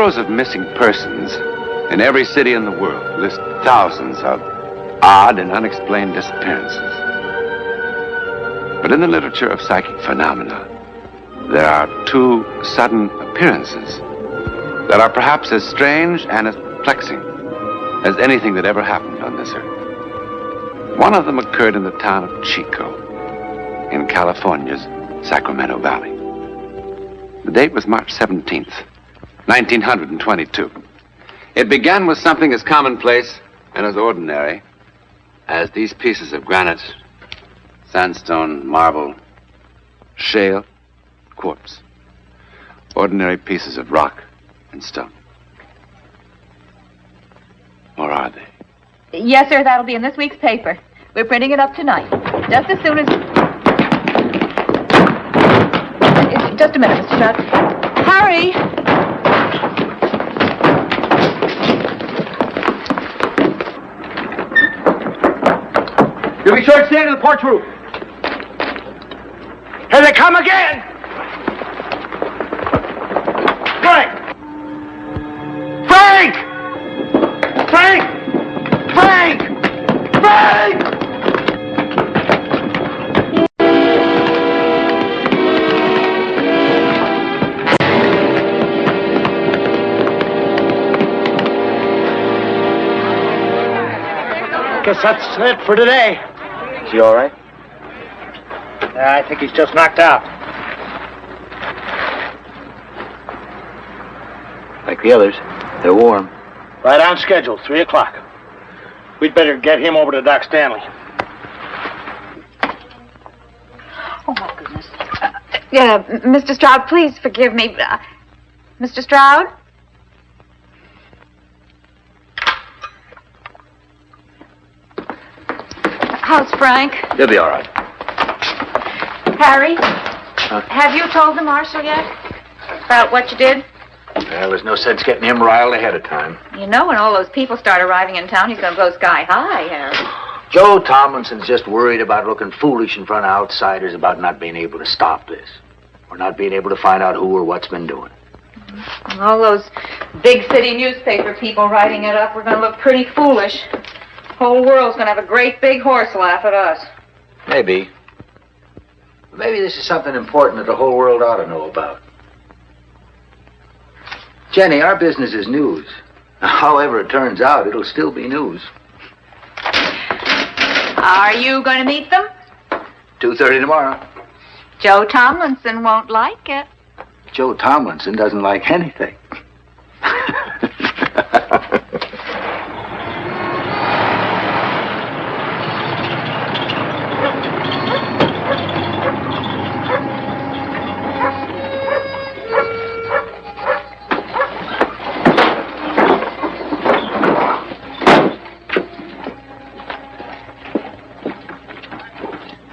bureaus of missing persons in every city in the world list thousands of odd and unexplained disappearances. But in the literature of psychic phenomena, there are two sudden appearances that are perhaps as strange and as perplexing as anything that ever happened on this earth. One of them occurred in the town of Chico, in California's Sacramento Valley. The date was March 17th, 1922. It began with something as commonplace and as ordinary as these pieces of granite, sandstone, marble, shale, quartz. Ordinary pieces of rock and stone. Or are they? Yes, sir, that'll be in this week's paper. We're printing it up tonight. Just as soon as... Just a minute, Mr. Stroud. Harry! You'll be sure to stand in the porch roof. Here they come again! Frank! Frank! Frank! Frank! Frank! Guess that's it for today. Is he all right? I think he's just knocked out. Like the others. They're warm. Right on schedule, 3 o'clock. We'd better get him over to Doc Stanley. Oh, my goodness. Mr. Stroud, please forgive me. Mr. Stroud? How's Frank? He'll be all right. Harry? Have you told the marshal yet about what you did? Well, there's no sense getting him riled ahead of time. You know, when all those people start arriving in town, he's going to go sky high, Harry. Joe Tomlinson's just worried about looking foolish in front of outsiders about not being able to stop this. Or not being able to find out who or what's been doing. And all those big city newspaper people writing it up, we're going to look pretty foolish. The whole world's going to have a great big horse laugh at us. Maybe. Maybe this is something important that the whole world ought to know about. Jenny, our business is news. However it turns out, it'll still be news. Are you going to meet them? 2:30 tomorrow. Joe Tomlinson won't like it. Joe Tomlinson doesn't like anything.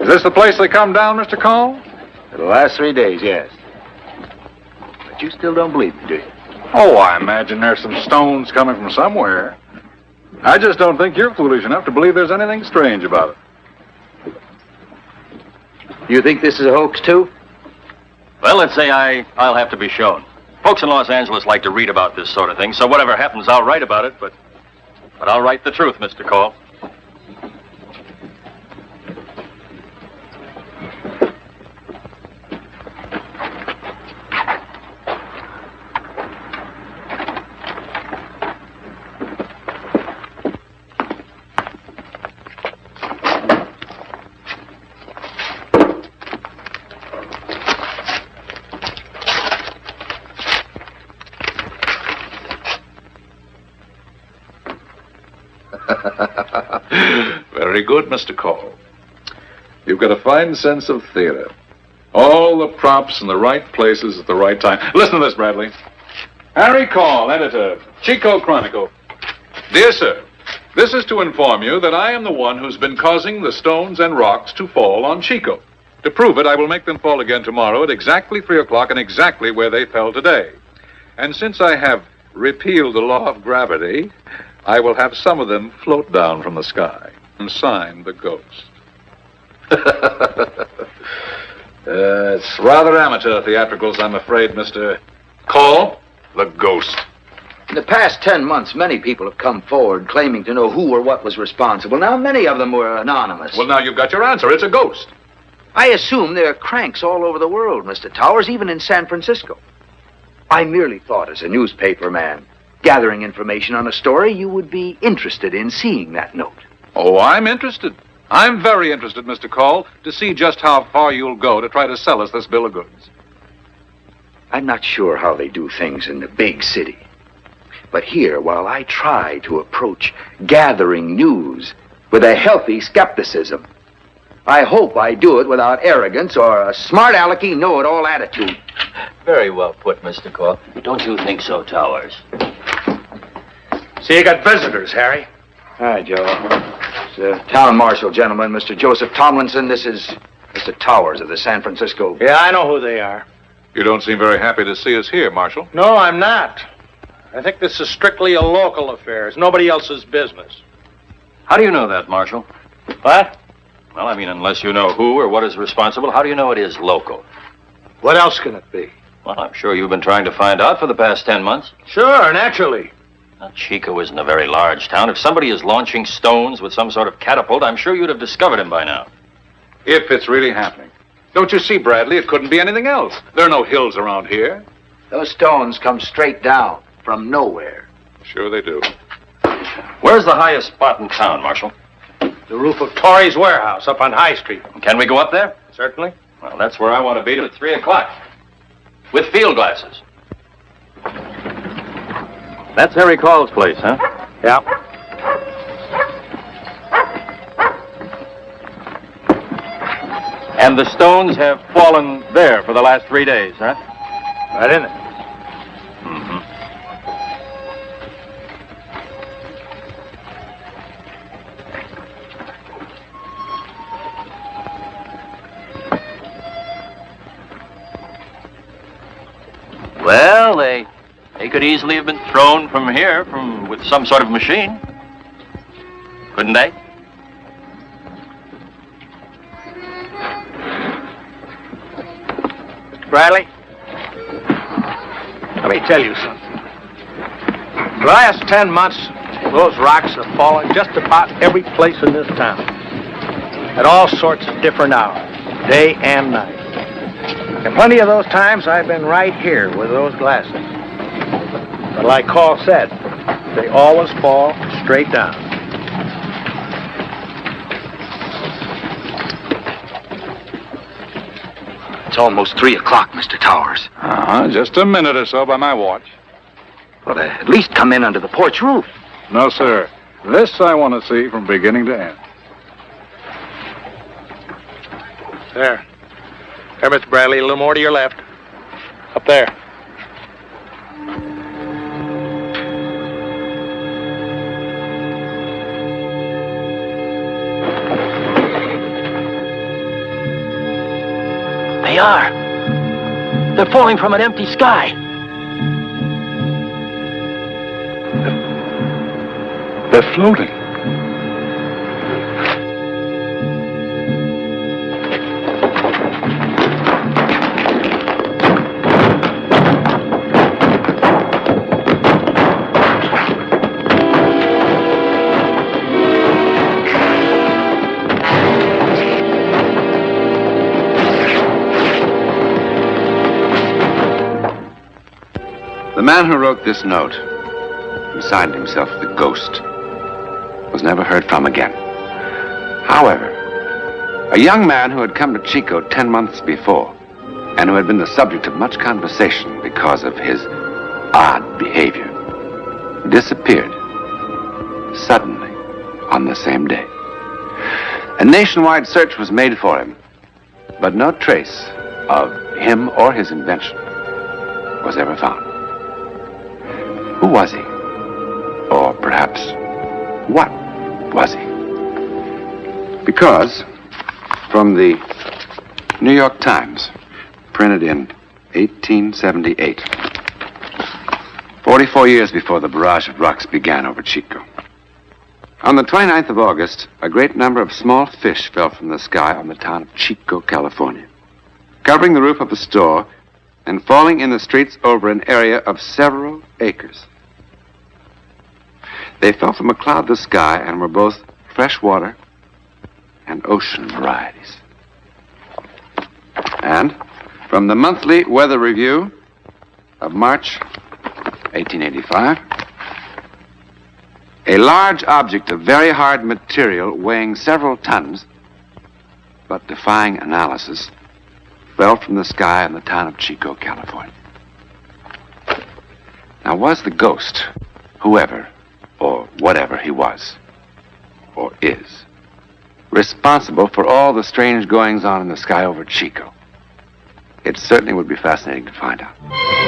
Is this the place they come down, Mr. Cole? For the last 3 days, yes. But you still don't believe me, do you? Oh, I imagine there's some stones coming from somewhere. I just don't think you're foolish enough to believe there's anything strange about it. You think this is a hoax, too? Well, let's say I'll have to be shown. Folks in Los Angeles like to read about this sort of thing, so whatever happens, I'll write about it, but I'll write the truth, Mr. Cole. Very good, Mr. Cole. You've got a fine sense of theater. All the props in the right places at the right time. Listen to this, Bradley. Harry Call, editor, Chico Chronicle. Dear sir, this is to inform you that I am the one who's been causing the stones and rocks to fall on Chico. To prove it, I will make them fall again tomorrow at exactly 3 o'clock and exactly where they fell today. And since I have repealed the law of gravity, I will have some of them float down from the sky and sign the ghost. It's rather amateur theatricals, I'm afraid, Mr. Call, the ghost. In the past 10 months, many people have come forward claiming to know who or what was responsible. Now, many of them were anonymous. Well, now you've got your answer. It's a ghost. I assume there are cranks all over the world, Mr. Towers, even in San Francisco. I merely thought, as a newspaper man, gathering information on a story, you would be interested in seeing that note. Oh, I'm interested. I'm very interested, Mr. Cole, to see just how far you'll go to try to sell us this bill of goods. I'm not sure how they do things in the big city. But here, while I try to approach gathering news with a healthy skepticism, I hope I do it without arrogance or a smart-alecky, know-it-all attitude. Very well put, Mr. Cole. Don't you think so, Towers? See, you got visitors, Harry. Hi, Joe. It's the town marshal, gentlemen, Mr. Joseph Tomlinson. This is Mr. Towers of the San Francisco... Yeah, I know who they are. You don't seem very happy to see us here, Marshal. No, I'm not. I think this is strictly a local affair. It's nobody else's business. How do you know that, Marshal? What? Well, I mean, unless you know who or what is responsible, how do you know it is local? What else can it be? Well, I'm sure you've been trying to find out for the past 10 months. Sure, naturally. Now, Chico isn't a very large town. If somebody is launching stones with some sort of catapult, I'm sure you'd have discovered him by now. If it's really happening. Don't you see, Bradley? It couldn't be anything else. There are no hills around here. Those stones come straight down from nowhere. Sure they do. Where's the highest spot in town, Marshal? The roof of Torrey's warehouse up on High Street. Can we go up there? Certainly. Well, that's where I want to be at 3 o'clock. With field glasses. That's Harry Call's place, huh? Yeah. And the stones have fallen there for the last 3 days, huh? Right in it. Mm-hmm. Well, they could easily have been thrown from here with some sort of machine. Couldn't they? Mr. Bradley, let me tell you something. For the last 10 months, those rocks have fallen just about every place in this town. At all sorts of different hours, day and night. And plenty of those times I've been right here with those glasses. But like Call said, they always fall straight down. It's almost 3 o'clock, Mr. Towers. Just a minute or so by my watch. Well, at least come in under the porch roof. No, sir. This I want to see from beginning to end. There. There, Mr. Bradley, a little more to your left. Up there. They are. They're falling from an empty sky. They're floating. The man who wrote this note, who signed himself the Ghost, was never heard from again. However, a young man who had come to Chico 10 months before, and who had been the subject of much conversation because of his odd behavior, disappeared suddenly on the same day. A nationwide search was made for him, but no trace of him or his invention was ever found. Who was he? Or perhaps, what was he? Because, from the New York Times, printed in 1878, 44 years before the barrage of rocks began over Chico. On the 29th of August, a great number of small fish fell from the sky on the town of Chico, California, covering the roof of a store and falling in the streets over an area of several acres. They fell from a cloudless sky and were both freshwater and ocean varieties. And from the Monthly Weather Review of March 1885, a large object of very hard material weighing several tons, but defying analysis, fell from the sky in the town of Chico, California. Now, was the ghost, whoever or whatever he was, or is, responsible for all the strange goings-on in the sky over Chico? It certainly would be fascinating to find out.